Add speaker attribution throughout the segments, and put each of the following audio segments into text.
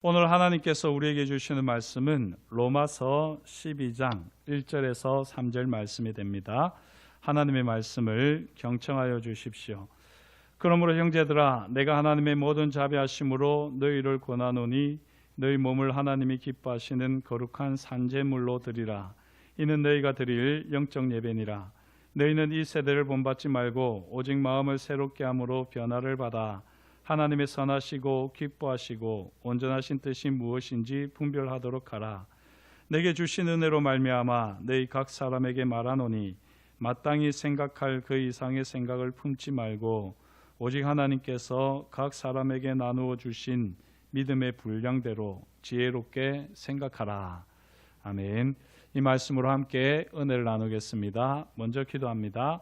Speaker 1: 오늘 하나님께서 우리에게 주시는 말씀은 로마서 12장 1절에서 3절 말씀이 됩니다. 하나님의 말씀을 경청하여 주십시오. 그러므로 형제들아, 내가 하나님의 모든 자비하심으로 너희를 권하노니 너희 몸을 하나님이 기뻐하시는 거룩한 산제물로 드리라. 이는 너희가 드릴 영적 예배니라. 너희는 이 세대를 본받지 말고 오직 마음을 새롭게 함으로 변화를 받아 하나님의 선하시고 기뻐하시고 온전하신 뜻이 무엇인지 분별하도록 하라. 내게 주신 은혜로 말미암아 너희 각 사람에게 말하노니 마땅히 생각할 그 이상의 생각을 품지 말고 오직 하나님께서 각 사람에게 나누어 주신 믿음의 분량대로 지혜롭게 생각하라. 아멘. 이 말씀으로 함께 은혜를 나누겠습니다. 먼저 기도합니다.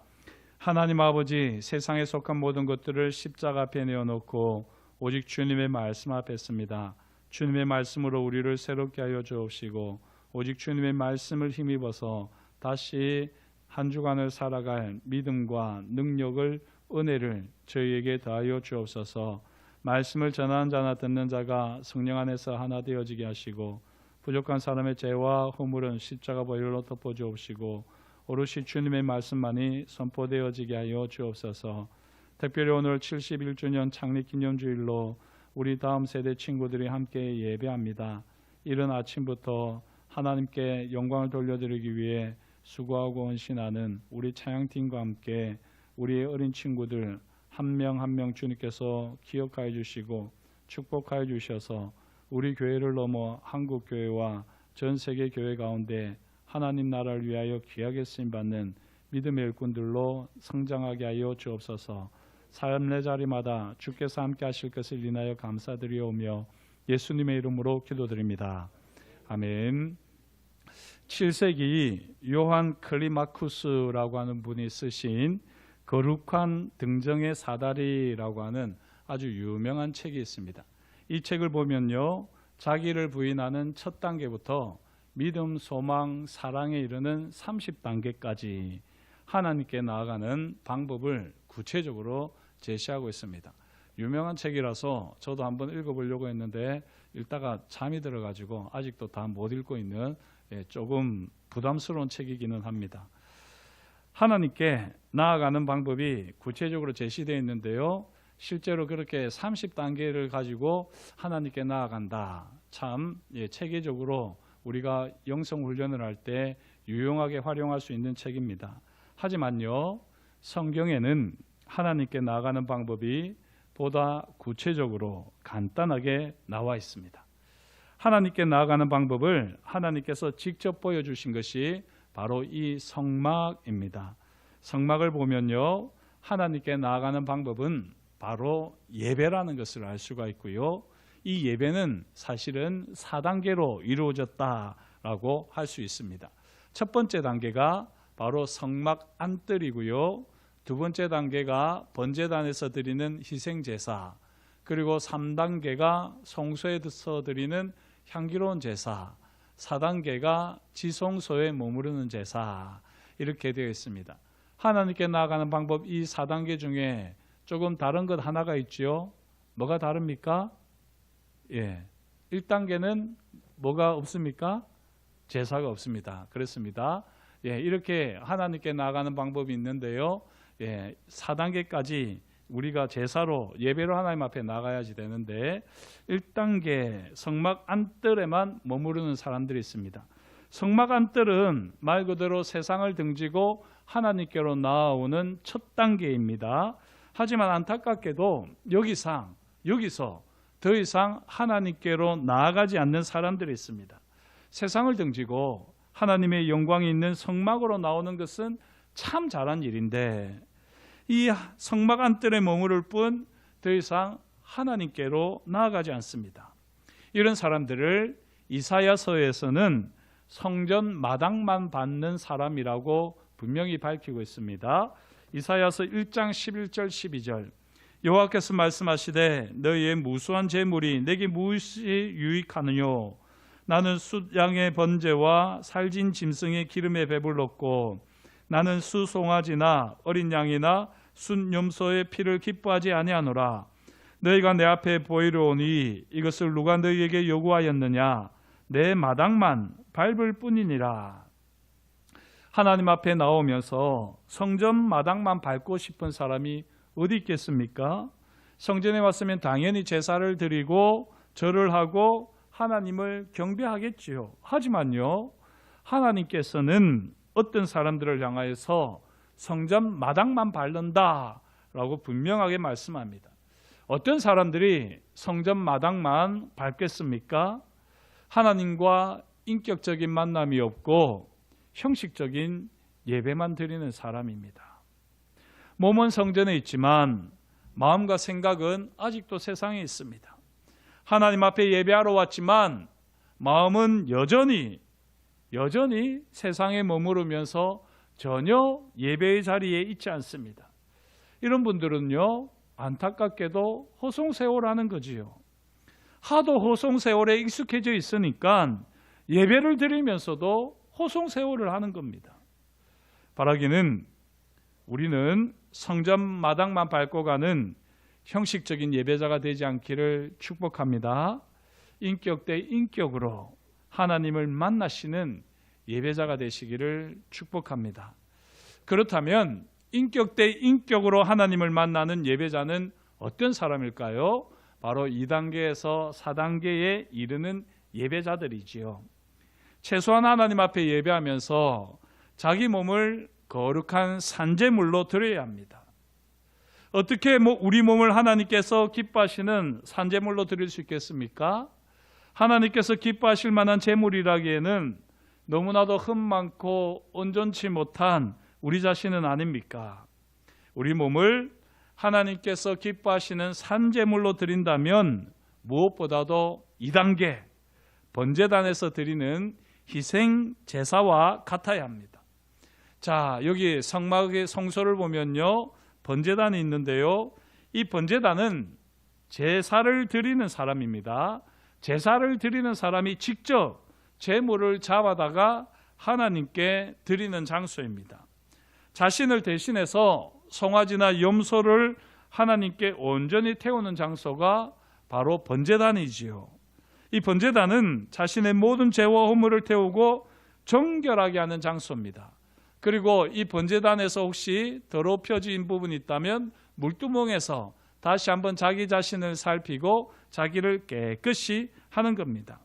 Speaker 1: 하나님 아버지, 세상에 속한 모든 것들을 십자가 앞에 내어놓고 오직 주님의 말씀 앞에 씁니다. 주님의 말씀으로 우리를 새롭게 하여 주옵시고 오직 주님의 말씀을 힘입어서 다시 한 주간을 살아갈 믿음과 능력을, 은혜를 저희에게 더하여 주옵소서. 말씀을 전하는 자나 듣는 자가 성령 안에서 하나 되어지게 하시고 부족한 사람의 죄와 허물은 십자가 보혈로 덮어 주옵시고 오롯이 주님의 말씀만이 선포되어지게 하여 주옵소서. 특별히 오늘 71주년 창립기념주일로 우리 다음 세대 친구들이 함께 예배합니다. 이른 아침부터 하나님께 영광을 돌려드리기 위해 수고하고 헌신하는 우리 찬양팀과 함께 우리의 어린 친구들 한 명 한 명 주님께서 기억하여 주시고 축복하여 주셔서 우리 교회를 넘어 한국교회와 전 세계 교회 가운데 하나님 나라를 위하여 귀하게 쓰임받는 믿음의 일꾼들로 성장하게 하여 주옵소서. 삶의 자리마다 주께서 함께 하실 것을 인하여 감사드리오며 예수님의 이름으로 기도드립니다. 아멘. 7세기 요한 클리마쿠스라고 하는 분이 쓰신 거룩한 등정의 사다리라고 하는 아주 유명한 책이 있습니다. 이 책을 보면요, 자기를 부인하는 첫 단계부터 믿음, 소망, 사랑에 이르는 30단계까지 하나님께 나아가는 방법을 구체적으로 제시하고 있습니다. 유명한 책이라서 저도 한번 읽어보려고 했는데 읽다가 잠이 들어가지고 아직도 다 못 읽고 있는 조금 부담스러운 책이기는 합니다. 하나님께 나아가는 방법이 구체적으로 제시되어 있는데요, 실제로 그렇게 30단계를 가지고 하나님께 나아간다. 참 체계적으로 우리가 영성 훈련을 할 때 유용하게 활용할 수 있는 책입니다. 하지만요, 성경에는 하나님께 나아가는 방법이 보다 구체적으로 간단하게 나와 있습니다. 하나님께 나아가는 방법을 하나님께서 직접 보여주신 것이 바로 이 성막입니다. 성막을 보면요, 하나님께 나아가는 방법은 바로 예배라는 것을 알 수가 있고요, 이 예배는 사실은 4단계로 이루어졌다라고 할 수 있습니다. 첫 번째 단계가 바로 성막 안뜰이고요, 두 번째 단계가 번제단에서 드리는 희생제사, 그리고 3단계가 성소에서 드리는 향기로운 제사, 4단계가 지성소에 머무르는 제사, 이렇게 되어 있습니다. 하나님께 나아가는 방법 이 4단계 중에 조금 다른 것 하나가 있죠. 뭐가 다릅니까? 1단계는 뭐가 없습니까? 제사가 없습니다. 그렇습니다. 이렇게 하나님께 나아가는 방법이 있는데요, 4단계까지 우리가 제사로 예배로 하나님 앞에 나가야지 되는데 1단계 성막 안뜰에만 머무르는 사람들이 있습니다. 성막 안뜰은 말 그대로 세상을 등지고 하나님께로 나아오는 첫 단계입니다. 하지만 안타깝게도 여기서 더 이상 하나님께로 나아가지 않는 사람들이 있습니다. 세상을 등지고 하나님의 영광이 있는 성막으로 나오는 것은 참 잘한 일인데 이 성막 안뜰에 머무를 뿐 더 이상 하나님께로 나아가지 않습니다. 이런 사람들을 이사야서에서는 성전 마당만 받는 사람이라고 분명히 밝히고 있습니다. 이사야서 1장 11절 12절 여호와께서 말씀하시되 너희의 무수한 재물이 내게 무엇이 유익하느뇨? 나는 숫양의 번제와 살진 짐승의 기름에 배불렀고 나는 수송아지나 어린 양이나 순염소의 피를 기뻐하지 아니하노라. 너희가 내 앞에 보이러 오니 이것을 누가 너희에게 요구하였느냐? 내 마당만 밟을 뿐이니라. 하나님 앞에 나오면서 성전 마당만 밟고 싶은 사람이 어디 있겠습니까? 성전에 왔으면 당연히 제사를 드리고 절을 하고 하나님을 경배하겠지요. 하지만요, 하나님께서는 어떤 사람들을 향하여서 성전 마당만 밟는다라고 분명하게 말씀합니다. 어떤 사람들이 성전 마당만 밟겠습니까? 하나님과 인격적인 만남이 없고 형식적인 예배만 드리는 사람입니다. 몸은 성전에 있지만 마음과 생각은 아직도 세상에 있습니다. 하나님 앞에 예배하러 왔지만 마음은 여전히 세상에 머무르면서 전혀 예배의 자리에 있지 않습니다. 이런 분들은요, 안타깝게도 호송세월하는 거지요. 하도 호송세월에 익숙해져 있으니까 예배를 드리면서도 호송세월을 하는 겁니다. 바라기는 우리는 성전 마당만 밟고 가는 형식적인 예배자가 되지 않기를 축복합니다. 인격 대 인격으로 하나님을 만나시는 예배자가 되시기를 축복합니다. 그렇다면 인격 대 인격으로 하나님을 만나는 예배자는 어떤 사람일까요? 바로 2단계에서 4단계에 이르는 예배자들이지요. 최소한 하나님 앞에 예배하면서 자기 몸을 거룩한 산제물로 드려야 합니다. 어떻게 우리 몸을 하나님께서 기뻐하시는 산제물로 드릴 수 있겠습니까? 하나님께서 기뻐하실 만한 제물이라기에는 너무나도 흠 많고 온전치 못한 우리 자신은 아닙니까? 우리 몸을 하나님께서 기뻐하시는 산제물로 드린다면 무엇보다도 2단계 번제단에서 드리는 희생 제사와 같아야 합니다. 자, 여기 성막의 성소를 보면요, 번제단이 있는데요, 이 번제단은 제사를 드리는 사람입니다. 제사를 드리는 사람이 직접 제물을 잡아다가 하나님께 드리는 장소입니다. 자신을 대신해서 송아지나 염소를 하나님께 온전히 태우는 장소가 바로 번제단이지요. 이 번제단은 자신의 모든 죄와 허물을 태우고 정결하게 하는 장소입니다. 그리고 이 번제단에서 혹시 더럽혀진 부분이 있다면 물두멍에서 다시 한번 자기 자신을 살피고 자기를 깨끗이 하는 겁니다.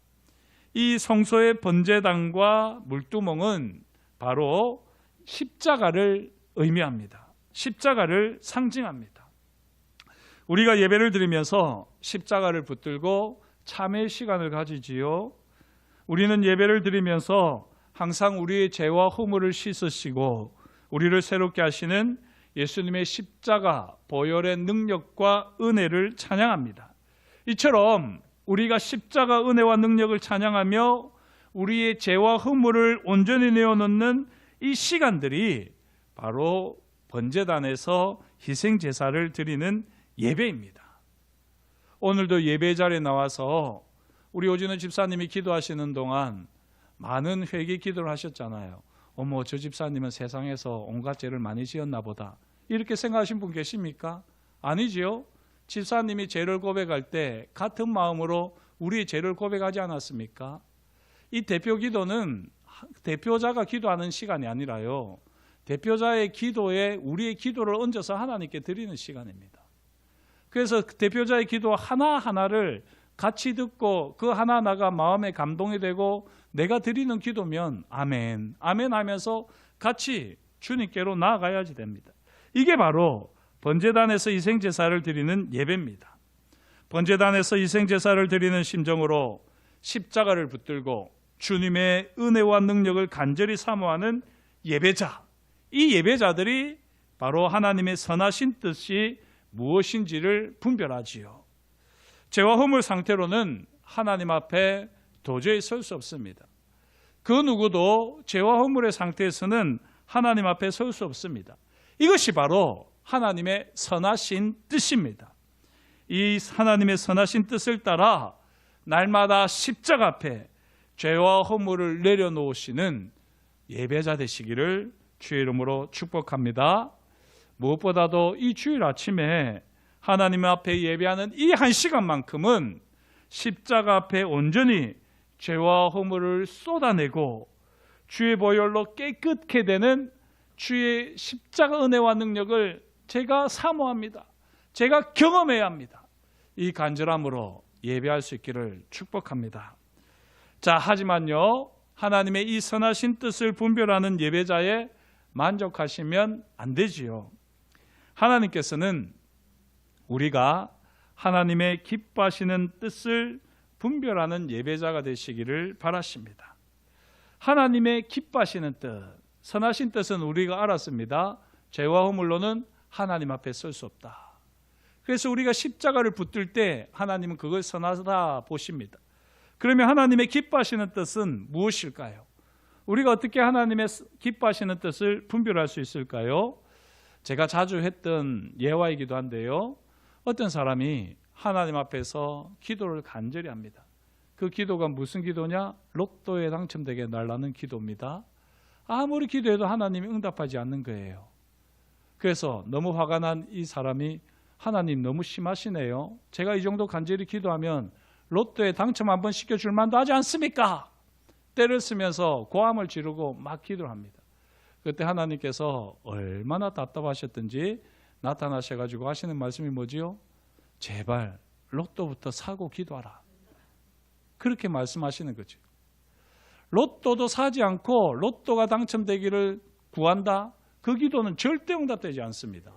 Speaker 1: 이 성소의 번제단과 물두멍은 바로 십자가를 의미합니다. 십자가를 상징합니다. 우리가 예배를 드리면서 십자가를 붙들고 참회의 시간을 가지지요. 우리는 예배를 드리면서 항상 우리의 죄와 허물을 씻으시고 우리를 새롭게 하시는 예수님의 십자가 보혈의 능력과 은혜를 찬양합니다. 이처럼 우리가 십자가 은혜와 능력을 찬양하며 우리의 죄와 허물을 온전히 내어놓는 이 시간들이 바로 번제단에서 희생제사를 드리는 예배입니다. 오늘도 예배 자리에 나와서 우리 오진우 집사님이 기도하시는 동안 많은 회개 기도를 하셨잖아요. 어머, 저 집사님은 세상에서 온갖 죄를 많이 지었나 보다, 이렇게 생각하신 분 계십니까? 아니지요. 집사님이 죄를 고백할 때 같은 마음으로 우리의 죄를 고백하지 않았습니까? 이 대표 기도는 대표자가 기도하는 시간이 아니라요, 대표자의 기도에 우리의 기도를 얹어서 하나님께 드리는 시간입니다. 그래서 대표자의 기도 하나하나를 같이 듣고 그 하나하나가 마음에 감동이 되고 내가 드리는 기도면 아멘, 아멘 하면서 같이 주님께로 나아가야지 됩니다. 이게 바로 번제단에서 희생제사를 드리는 예배입니다. 번제단에서 희생제사를 드리는 심정으로 십자가를 붙들고 주님의 은혜와 능력을 간절히 사모하는 예배자, 이 예배자들이 바로 하나님의 선하신 뜻이 무엇인지를 분별하지요. 죄와 허물 상태로는 하나님 앞에 도저히 설 수 없습니다. 그 누구도 죄와 허물의 상태에서는 하나님 앞에 설 수 없습니다. 이것이 바로 하나님의 선하신 뜻입니다. 이 하나님의 선하신 뜻을 따라 날마다 십자가 앞에 죄와 허물을 내려놓으시는 예배자 되시기를 주의 이름으로 축복합니다. 무엇보다도 이 주일 아침에 하나님 앞에 예배하는 이 한 시간만큼은 십자가 앞에 온전히 죄와 허물을 쏟아내고 주의 보혈로 깨끗게 되는 주의 십자가 은혜와 능력을 제가 사모합니다. 제가 경험해야 합니다. 이 간절함으로 예배할 수 있기를 축복합니다. 자, 하지만요, 하나님의 이 선하신 뜻을 분별하는 예배자에 만족하시면 안 되지요. 하나님께서는 우리가 하나님의 기뻐하시는 뜻을 분별하는 예배자가 되시기를 바라십니다. 하나님의 기뻐하시는 뜻, 선하신 뜻은 우리가 알았습니다. 죄와 허물로는 하나님 앞에 설 수 없다. 그래서 우리가 십자가를 붙들 때 하나님은 그걸 선하다 보십니다. 그러면 하나님의 기뻐하시는 뜻은 무엇일까요? 우리가 어떻게 하나님의 기뻐하시는 뜻을 분별할 수 있을까요? 제가 자주 했던 예화이기도 한데요, 어떤 사람이 하나님 앞에서 기도를 간절히 합니다. 그 기도가 무슨 기도냐? 로또에 당첨되게 해달라는 기도입니다. 아무리 기도해도 하나님이 응답하지 않는 거예요. 그래서 너무 화가 난 이 사람이, 하나님 너무 심하시네요. 제가 이 정도 간절히 기도하면 로또에 당첨 한번 시켜줄 만도 하지 않습니까? 때를 쓰면서 고함을 지르고 막 기도를 합니다. 그때 하나님께서 얼마나 답답하셨든지 나타나셔가지고 하시는 말씀이 뭐지요? 제발 로또부터 사고 기도하라. 그렇게 말씀하시는 거죠. 로또도 사지 않고 로또가 당첨되기를 구한다? 그 기도는 절대 응답되지 않습니다.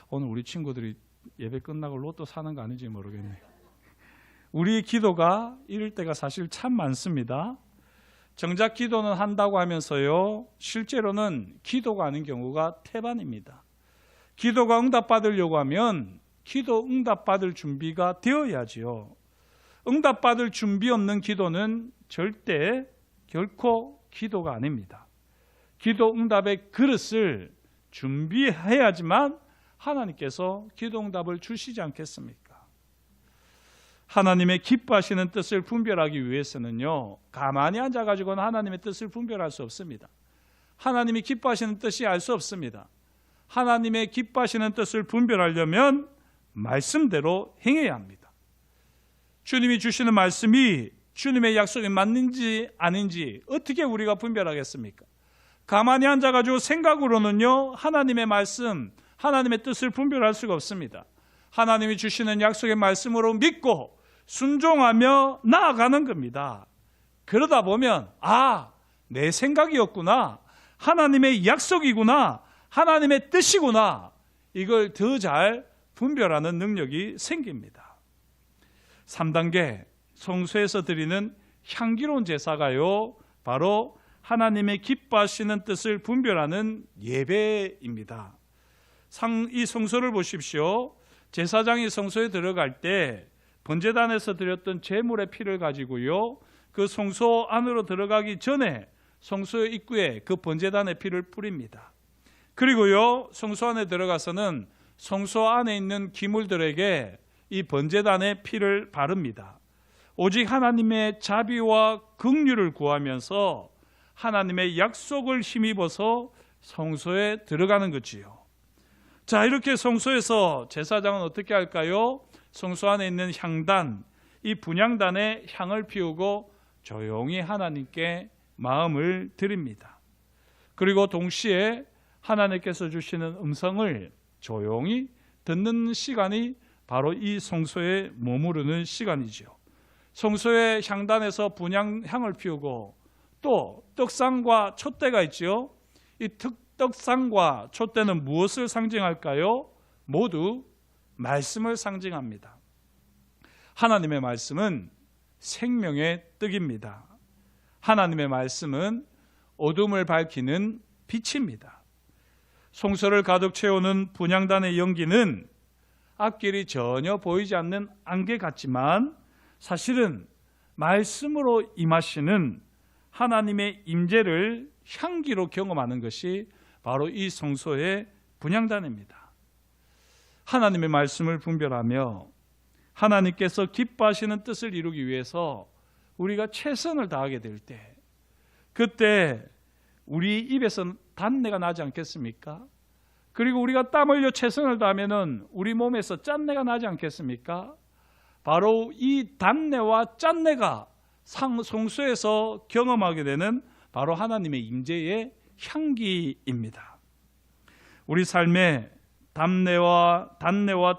Speaker 1: 오늘 우리 친구들이 예배 끝나고 로또 사는 거 아닌지 모르겠네요. 우리 기도가 이럴 때가 사실 참 많습니다. 정작 기도는 한다고 하면서요, 실제로는 기도가 아닌 경우가 태반입니다. 기도가 응답받으려고 하면 기도 응답받을 준비가 되어야지요. 응답받을 준비 없는 기도는 절대 결코 기도가 아닙니다. 기도 응답의 그릇을 준비해야지만 하나님께서 기도 응답을 주시지 않겠습니까? 하나님의 기뻐하시는 뜻을 분별하기 위해서는요, 가만히 앉아가지고는 하나님의 뜻을 분별할 수 없습니다. 하나님이 기뻐하시는 뜻이 알 수 없습니다. 하나님의 기뻐하시는 뜻을 분별하려면 말씀대로 행해야 합니다. 주님이 주시는 말씀이 주님의 약속이 맞는지 아닌지 어떻게 우리가 분별하겠습니까? 가만히 앉아가지고 생각으로는요, 하나님의 말씀, 하나님의 뜻을 분별할 수가 없습니다. 하나님이 주시는 약속의 말씀으로 믿고 순종하며 나아가는 겁니다. 그러다 보면 내 생각이었구나, 하나님의 약속이구나, 하나님의 뜻이구나, 이걸 더 잘 분별하는 능력이 생깁니다. 3단계, 성소에서 드리는 향기로운 제사가요, 바로 하나님의 기뻐하시는 뜻을 분별하는 예배입니다. 이 성소를 보십시오. 제사장이 성소에 들어갈 때 번제단에서 드렸던 제물의 피를 가지고요, 그 성소 안으로 들어가기 전에 성소의 입구에 그 번제단의 피를 뿌립니다. 그리고요, 성소 안에 들어가서는 성소 안에 있는 기물들에게 이 번제단의 피를 바릅니다. 오직 하나님의 자비와 긍휼을 구하면서 하나님의 약속을 힘입어서 성소에 들어가는 거지요. 자, 이렇게 성소에서 제사장은 어떻게 할까요? 성소 안에 있는 향단, 이 분향단에 향을 피우고 조용히 하나님께 마음을 드립니다. 그리고 동시에 하나님께서 주시는 음성을 조용히 듣는 시간이 바로 이 성소에 머무르는 시간이죠. 성소의 향단에서 분향을 피우고 또 떡상과 촛대가 있죠. 이 떡상과 촛대는 무엇을 상징할까요? 모두 말씀을 상징합니다. 하나님의 말씀은 생명의 떡입니다. 하나님의 말씀은 어둠을 밝히는 빛입니다. 성소를 가득 채우는 분향단의 연기는 앞길이 전혀 보이지 않는 안개 같지만 사실은 말씀으로 임하시는 하나님의 임재를 향기로 경험하는 것이 바로 이 성소의 분향단입니다. 하나님의 말씀을 분별하며 하나님께서 기뻐하시는 뜻을 이루기 위해서 우리가 최선을 다하게 될 때, 그때 우리 입에서 단내가 나지 않겠습니까? 그리고 우리가 땀 흘려 최선을 다하면은 우리 몸에서 짠내가 나지 않겠습니까? 바로 이 단내와 짠내가 성소에서 경험하게 되는 바로 하나님의 임재의 향기입니다. 우리 삶에 단내와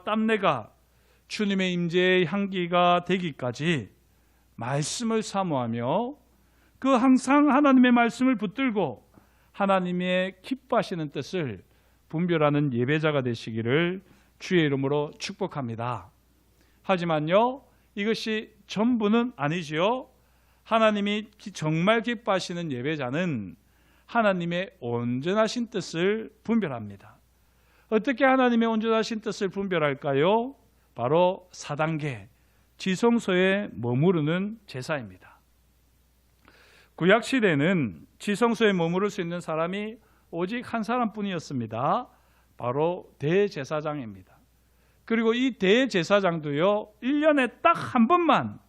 Speaker 1: 땀내가 주님의 임재의 향기가 되기까지 말씀을 사모하며 그 항상 하나님의 말씀을 붙들고 하나님의 기뻐하시는 뜻을 분별하는 예배자가 되시기를 주의 이름으로 축복합니다. 하지만요, 이것이 전부는 아니지요. 하나님이 정말 기뻐하시는 예배자는 하나님의 온전하신 뜻을 분별합니다. 어떻게 하나님의 온전하신 뜻을 분별할까요? 바로 4단계 지성소에 머무르는 제사입니다. 구약시대는 지성소에 머무를 수 있는 사람이 오직 한 사람뿐이었습니다. 바로 대제사장입니다. 그리고 이 대제사장도요, 1년에 딱 한 번만,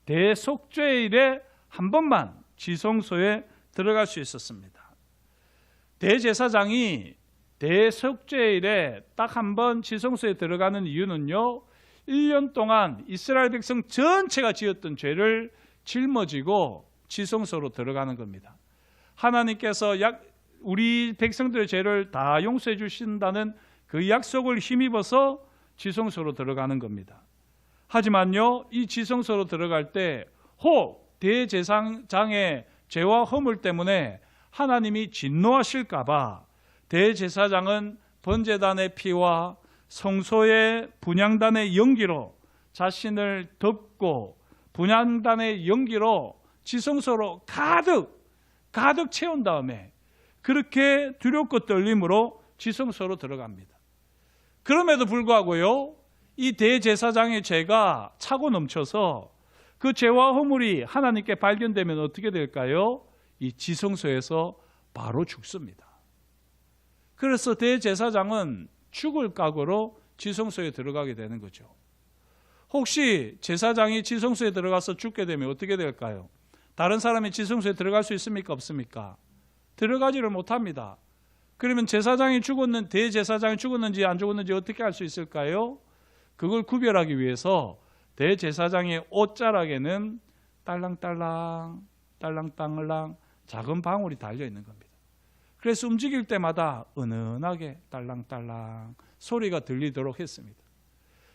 Speaker 1: 대속죄일에 한 번만 지성소에 들어갈 수 있었습니다. 대제사장이 대속죄일에 딱 한 번 지성소에 들어가는 이유는요, 1년 동안 이스라엘 백성 전체가 지었던 죄를 짊어지고 지성소로 들어가는 겁니다. 하나님께서 우리 백성들의 죄를 다 용서해 주신다는 그 약속을 힘입어서 지성소로 들어가는 겁니다. 하지만요, 이 지성소로 들어갈 때 혹 대제사장의 죄와 허물 때문에 하나님이 진노하실까 봐 대제사장은 번제단의 피와 성소의 분향단의 연기로 자신을 덮고 분향단의 연기로 지성소로 가득 채운 다음에 그렇게 두렵고 떨림으로 지성소로 들어갑니다. 그럼에도 불구하고요, 이 대제사장의 죄가 차고 넘쳐서 그 죄와 허물이 하나님께 발견되면 어떻게 될까요? 이 지성소에서 바로 죽습니다. 그래서 대제사장은 죽을 각오로 지성소에 들어가게 되는 거죠. 혹시 제사장이 지성소에 들어가서 죽게 되면 어떻게 될까요? 다른 사람이 지성소에 들어갈 수 있습니까? 없습니까? 들어가지를 못합니다. 그러면 대제사장이 죽었는지 안 죽었는지 어떻게 알 수 있을까요? 그걸 구별하기 위해서 대제사장의 옷자락에는 딸랑딸랑 작은 방울이 달려 있는 겁니다. 그래서 움직일 때마다 은은하게 딸랑딸랑 소리가 들리도록 했습니다.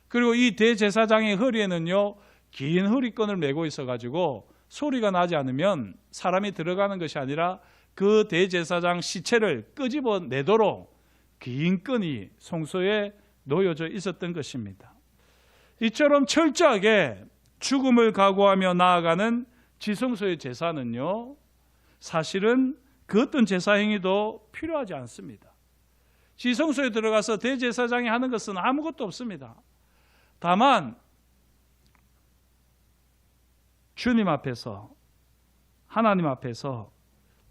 Speaker 1: 그리고 이 대제사장의 허리에는요, 긴 허리끈을 메고 있어가지고 소리가 나지 않으면 사람이 들어가는 것이 아니라 그 대제사장 시체를 끄집어내도록 긴 끈이 성소에 놓여져 있었던 것입니다. 이처럼 철저하게 죽음을 각오하며 나아가는 지성소의 제사는요, 사실은 그 어떤 제사 행위도 필요하지 않습니다. 지성소에 들어가서 대제사장이 하는 것은 아무것도 없습니다. 다만 주님 앞에서, 하나님 앞에서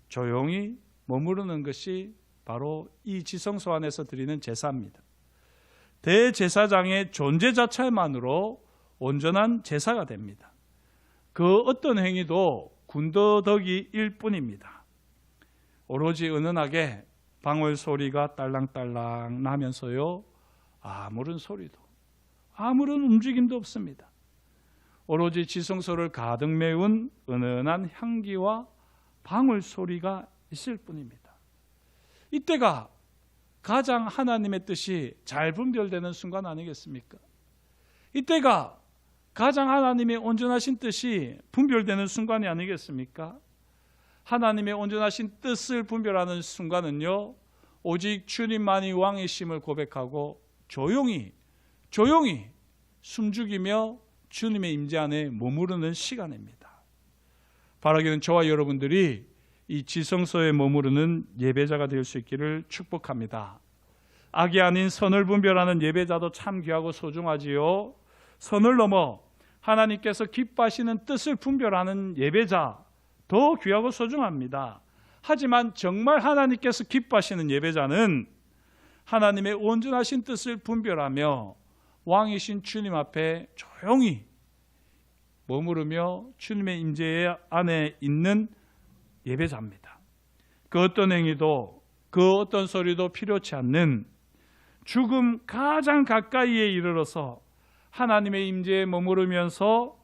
Speaker 1: 조용히 머무르는 것이 바로 이 지성소 안에서 드리는 제사입니다. 대제사장의 존재 자체만으로 온전한 제사가 됩니다. 그 어떤 행위도 군더더기일 뿐입니다. 오로지 은은하게 방울 소리가 딸랑딸랑 나면서요, 아무런 소리도, 아무런 움직임도 없습니다. 오로지 지성소를 가득 메운 은은한 향기와 방울 소리가 있을 뿐입니다. 이때가 가장 하나님의 뜻이 잘 분별되는 순간 아니겠습니까? 이때가 가장 하나님의 온전하신 뜻이 분별되는 순간이 아니겠습니까? 하나님의 온전하신 뜻을 분별하는 순간은요, 오직 주님만이 왕이심을 고백하고 조용히 숨죽이며 주님의 임재 안에 머무르는 시간입니다. 바라기는 저와 여러분들이 이 지성소에 머무르는 예배자가 될 수 있기를 축복합니다. 악이 아닌 선을 분별하는 예배자도 참 귀하고 소중하지요. 선을 넘어 하나님께서 기뻐하시는 뜻을 분별하는 예배자 더 귀하고 소중합니다. 하지만 정말 하나님께서 기뻐하시는 예배자는 하나님의 온전하신 뜻을 분별하며 왕이신 주님 앞에 조용히 머무르며 주님의 임재 안에 있는 예배자입니다. 그 어떤 행위도, 그 어떤 소리도 필요치 않는 죽음 가장 가까이에 이르러서 하나님의 임재에 머무르면서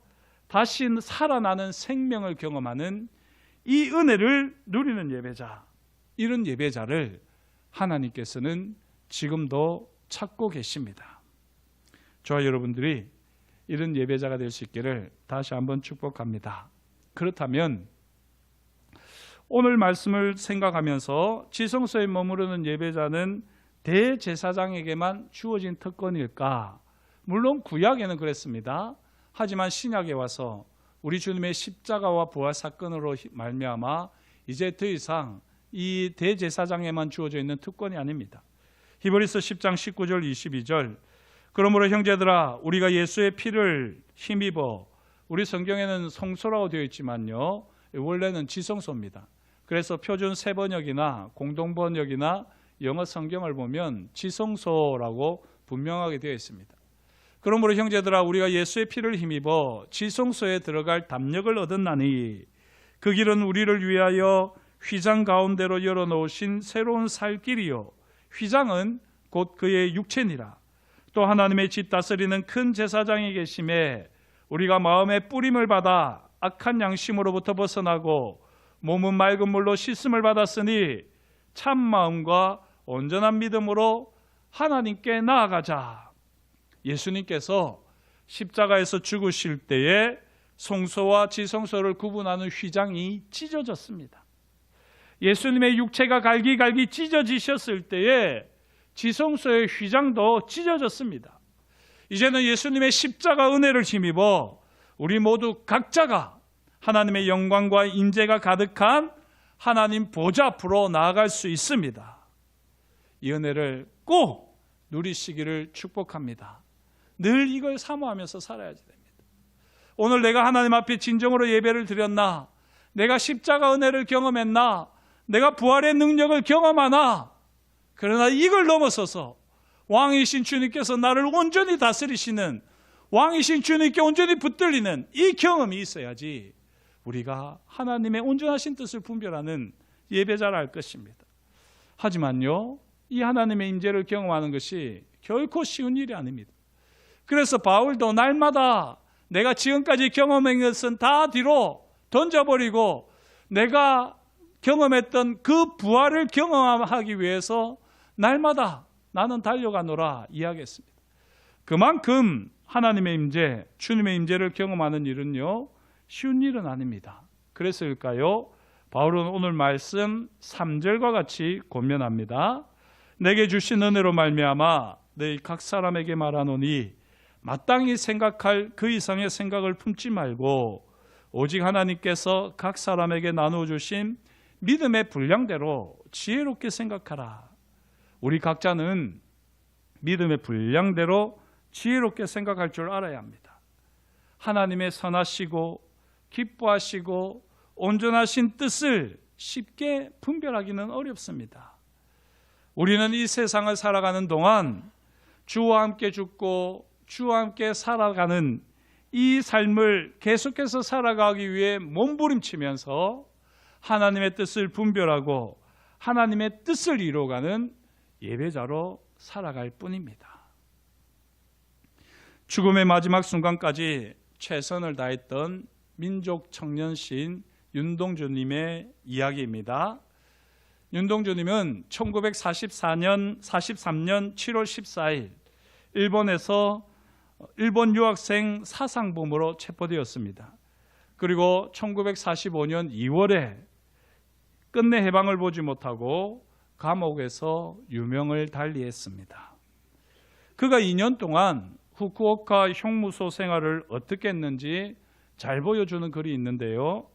Speaker 1: 다시 살아나는 생명을 경험하는 이 은혜를 누리는 예배자, 이런 예배자를 하나님께서는 지금도 찾고 계십니다. 저와 여러분들이 이런 예배자가 될 수 있기를 다시 한번 축복합니다. 그렇다면 오늘 말씀을 생각하면서 지성소에 머무르는 예배자는 대제사장에게만 주어진 특권일까? 물론 구약에는 그랬습니다. 하지만 신약에 와서 우리 주님의 십자가와 부활 사건으로 말미암아 이제 더 이상 이 대제사장에만 주어져 있는 특권이 아닙니다. 히브리서 10장 19절 22절 그러므로 형제들아 우리가 예수의 피를 힘입어, 우리 성경에는 성소라고 되어 있지만요 원래는 지성소입니다. 그래서 표준 세번역이나 공동번역이나 영어 성경을 보면 지성소라고 분명하게 되어 있습니다. 그러므로 형제들아 우리가 예수의 피를 힘입어 지성소에 들어갈 담력을 얻었나니 그 길은 우리를 위하여 휘장 가운데로 열어놓으신 새로운 살 길이요 휘장은 곧 그의 육체니라. 또 하나님의 집 다스리는 큰 제사장이 계심에 우리가 마음의 뿌림을 받아 악한 양심으로부터 벗어나고 몸은 맑은 물로 씻음을 받았으니 참 마음과 온전한 믿음으로 하나님께 나아가자. 예수님께서 십자가에서 죽으실 때에 성소와 지성소를 구분하는 휘장이 찢어졌습니다. 예수님의 육체가 갈기갈기 찢어지셨을 때에 지성소의 휘장도 찢어졌습니다. 이제는 예수님의 십자가 은혜를 힘입어 우리 모두 각자가 하나님의 영광과 인재가 가득한 하나님 보좌 앞으로 나아갈 수 있습니다. 이 은혜를 꼭 누리시기를 축복합니다. 늘 이걸 사모하면서 살아야 됩니다. 오늘 내가 하나님 앞에 진정으로 예배를 드렸나? 내가 십자가 은혜를 경험했나? 내가 부활의 능력을 경험하나? 그러나 이걸 넘어서서 왕이신 주님께서 나를 온전히 다스리시는, 왕이신 주님께 온전히 붙들리는 이 경험이 있어야지 우리가 하나님의 온전하신 뜻을 분별하는 예배자라 할 것입니다. 하지만요, 이 하나님의 임재를 경험하는 것이 결코 쉬운 일이 아닙니다. 그래서 바울도 날마다 내가 지금까지 경험한 것은 다 뒤로 던져버리고 내가 경험했던 그 부활을 경험하기 위해서 날마다 나는 달려가노라 이야기했습니다. 그만큼 하나님의 임재, 주님의 임재를 경험하는 일은요 쉬운 일은 아닙니다. 그래서일까요? 바울은 오늘 말씀 3절과 같이 권면합니다. 내게 주신 은혜로 말미암아 너희 각 사람에게 말하노니 마땅히 생각할 그 이상의 생각을 품지 말고 오직 하나님께서 각 사람에게 나누어 주신 믿음의 분량대로 지혜롭게 생각하라. 우리 각자는 믿음의 분량대로 지혜롭게 생각할 줄 알아야 합니다. 하나님의 선하시고 기뻐하시고 온전하신 뜻을 쉽게 분별하기는 어렵습니다. 우리는 이 세상을 살아가는 동안 주와 함께 죽고 주와 함께 살아가는 이 삶을 계속해서 살아가기 위해 몸부림치면서 하나님의 뜻을 분별하고 하나님의 뜻을 이루어가는 예배자로 살아갈 뿐입니다. 죽음의 마지막 순간까지 최선을 다했던 민족 청년 시인 윤동주님의 이야기입니다. 윤동주님은 1943년 7월 14일 일본에서 일본 유학생 사상범으로 체포되었습니다. 그리고 1945년 2월에 끝내 해방을 보지 못하고 감옥에서 유명을 달리했습니다. 그가 2년 동안 후쿠오카 형무소 생활을 어떻게 했는지 잘 보여주는 글이 있는데요.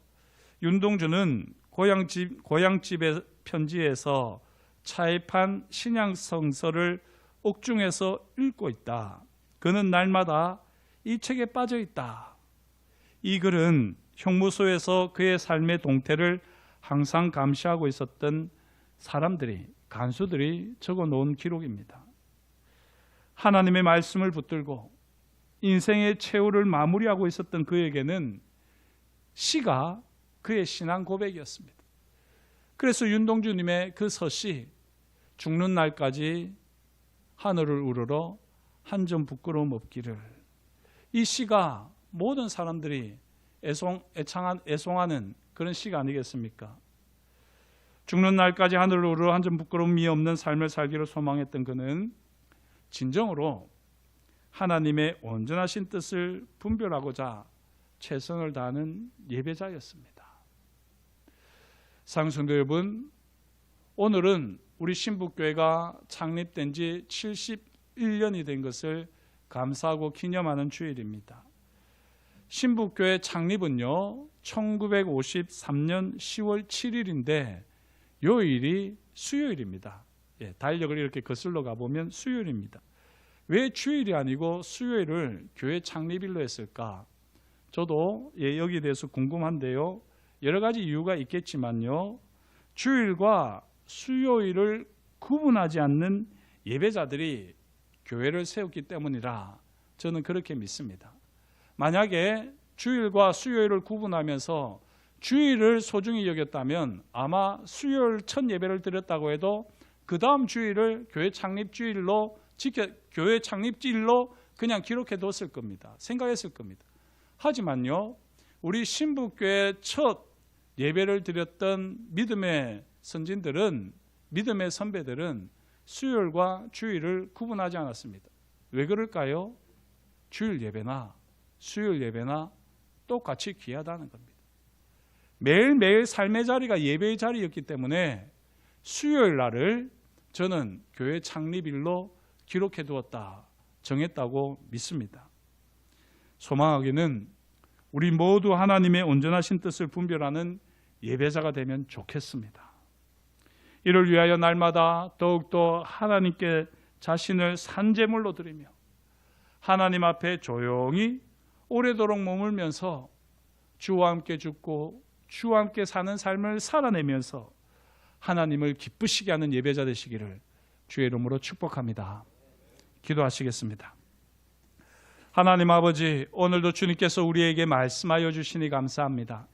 Speaker 1: 윤동주는 고향집의 편지에서 차입한 신앙성서를 옥중에서 읽고 있다. 그는 날마다 이 책에 빠져 있다. 이 글은 형무소에서 그의 삶의 동태를 항상 감시하고 있었던 사람들이, 간수들이 적어놓은 기록입니다. 하나님의 말씀을 붙들고 인생의 최후를 마무리하고 있었던 그에게는 시가 그의 신앙 고백이었습니다. 그래서 윤동주님의 그 서시, 죽는 날까지 하늘을 우러러 한 점 부끄러움 없기를. 이 시가 모든 사람들이 애송하는 그런 시가 아니겠습니까? 죽는 날까지 하늘을 우러러 한 점 부끄러움이 없는 삶을 살기를 소망했던 그는 진정으로 하나님의 온전하신 뜻을 분별하고자 최선을 다하는 예배자였습니다. 사랑성도 여러분, 오늘은 우리 신북교회가 창립된 지 71년이 된 것을 감사하고 기념하는 주일입니다. 신북교회 창립은요 1953년 10월 7일인데 요일이 수요일입니다. 달력을 이렇게 거슬러 가보면 수요일입니다. 왜 주일이 아니고 수요일을 교회 창립일로 했을까? 저도 여기에 대해서 궁금한데요. 여러 가지 이유가 있겠지만요. 주일과 수요일을 구분하지 않는 예배자들이 교회를 세웠기 때문이라 저는 그렇게 믿습니다. 만약에 주일과 수요일을 구분하면서 주일을 소중히 여겼다면 아마 수요일 첫 예배를 드렸다고 해도 그 다음 주일을 교회 창립주일로 그냥 기록해 뒀을 겁니다. 생각했을 겁니다. 하지만요, 우리 신북교회 첫 예배를 드렸던 믿음의 선진들은, 믿음의 선배들은 수요일과 주일을 구분하지 않았습니다. 왜 그럴까요? 주일 예배나 수요일 예배나 똑같이 귀하다는 겁니다. 매일매일 삶의 자리가 예배의 자리였기 때문에 수요일 날을 저는 교회 창립일로 기록해 두었다, 정했다고 믿습니다. 소망하기는 우리 모두 하나님의 온전하신 뜻을 분별하는 예배자가 되면 좋겠습니다. 이를 위하여 날마다 더욱더 하나님께 자신을 산제물로 드리며 하나님 앞에 조용히 오래도록 머물면서 주와 함께 죽고 주와 함께 사는 삶을 살아내면서 하나님을 기쁘시게 하는 예배자 되시기를 주의 이름으로 축복합니다. 기도하시겠습니다. 하나님 아버지, 오늘도 주님께서 우리에게 말씀하여 주시니 감사합니다.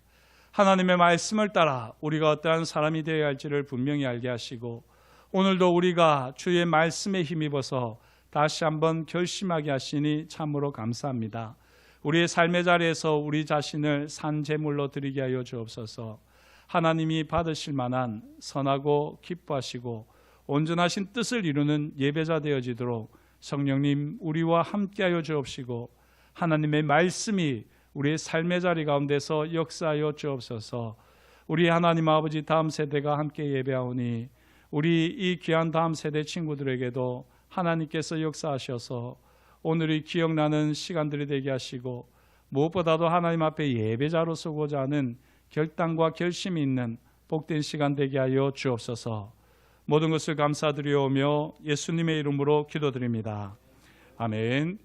Speaker 1: 하나님의 말씀을 따라 우리가 어떠한 사람이 되어야 할지를 분명히 알게 하시고 오늘도 우리가 주의 말씀에 힘입어서 다시 한번 결심하게 하시니 참으로 감사합니다. 우리의 삶의 자리에서 우리 자신을 산 제물로 드리게 하여 주옵소서. 하나님이 받으실 만한 선하고 기뻐하시고 온전하신 뜻을 이루는 예배자 되어지도록 성령님 우리와 함께하여 주옵시고 하나님의 말씀이 우리의 삶의 자리 가운데서 역사하여 주옵소서. 우리 하나님 아버지 다음 세대가 함께 예배하오니 우리 이 귀한 다음 세대 친구들에게도 하나님께서 역사하셔서 오늘이 기억나는 시간들이 되게 하시고 무엇보다도 하나님 앞에 예배자로 서고자 하는 결단과 결심이 있는 복된 시간 되게 하여 주옵소서. 모든 것을 감사드리오며 예수님의 이름으로 기도드립니다. 아멘.